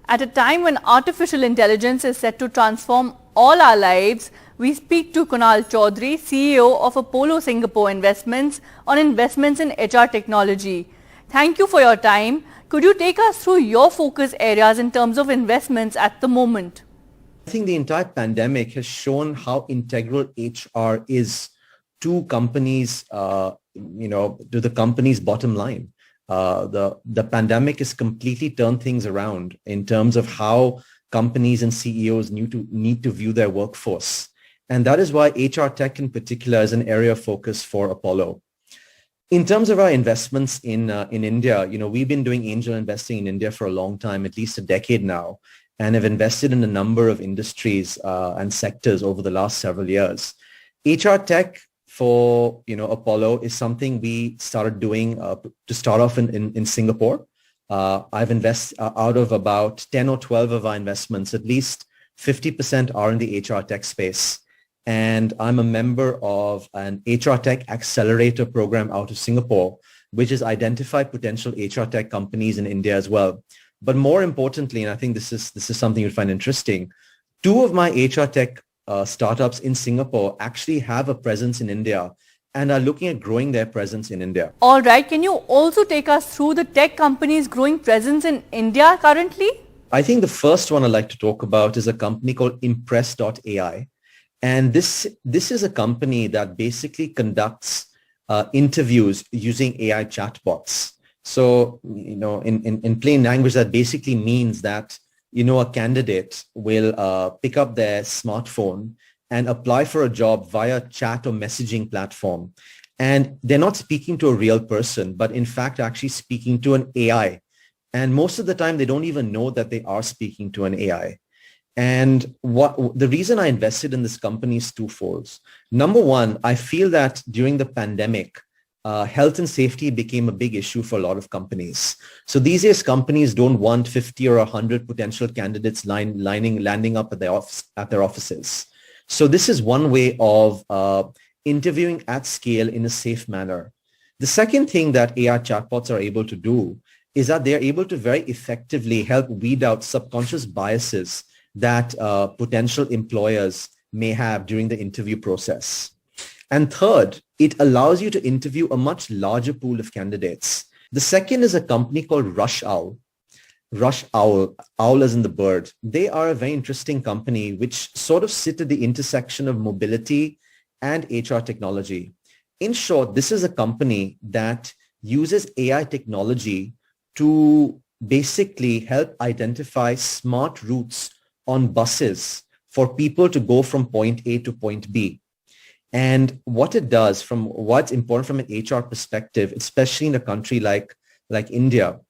At a time when artificial intelligence is set to transform all our lives, we speak to Kunal Chowdhry, CEO of Apollo Singapore Investments, on investments in HR technology. Thank you for your time. Could you take us through your focus areas in terms of investments at the moment? I think the entire pandemic has shown how integral HR is to companies, to the company's bottom line. The pandemic has completely turned things around in terms of how companies and CEOs need to view their workforce. And that is why HR tech in particular is an area of focus for Apollo. In terms of our investments in India, we've been doing angel investing in India for a long time, at least a decade now, and have invested in a number of industries and sectors over the last several years. HR tech for Apollo is something we started doing to start off in Singapore. I've invested out of about 10 or 12 of our investments, at least 50% are in the HR tech space. And I'm a member of an HR tech accelerator program out of Singapore, which has identified potential HR tech companies in India as well. But more importantly, and I think this is something you'll find interesting, 2 of my HR tech startups in Singapore actually have a presence in India and are looking at growing their presence in India. All right. Can you also take us through the tech companies' growing presence in India currently? I think the first one I'd like to talk about is a company called Impress.ai. And this is a company that basically conducts interviews using AI chatbots. So, in plain language, that basically means that, a candidate will pick up their smartphone and apply for a job via chat or messaging platform. And they're not speaking to a real person, but in fact, actually speaking to an AI. And most of the time, they don't even know that they are speaking to an AI. And the reason I invested in this company is twofold. Number one, I feel that during the pandemic, health and safety became a big issue for a lot of companies. So these days, companies don't want 50 or 100 potential candidates landing up at their offices. So this is one way of interviewing at scale in a safe manner. The second thing that AI chatbots are able to do is that they're able to very effectively help weed out subconscious biases that potential employers may have during the interview process. And third, it allows you to interview a much larger pool of candidates. The second is a company called Rush Owl. Rush Owl, owl as in the bird. They are a very interesting company which sort of sit at the intersection of mobility and HR technology. In short, this is a company that uses AI technology to basically help identify smart routes on buses for people to go from point A to point B. And what it does, from what's important from an HR perspective, especially in a country like India,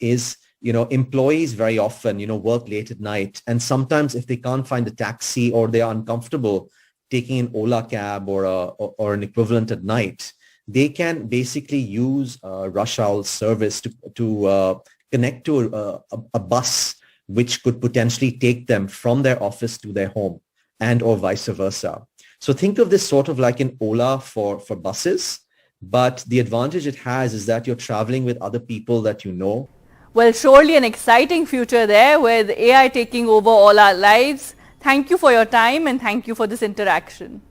is, employees very often, work late at night. And sometimes if they can't find a taxi or they are uncomfortable taking an Ola cab or an equivalent at night, they can basically use Rush Owl service to connect to a bus which could potentially take them from their office to their home and or vice versa. So think of this sort of like an Ola for buses, but the advantage it has is that you're traveling with other people that you know. Well, surely an exciting future there with AI taking over all our lives. Thank you for your time and thank you for this interaction.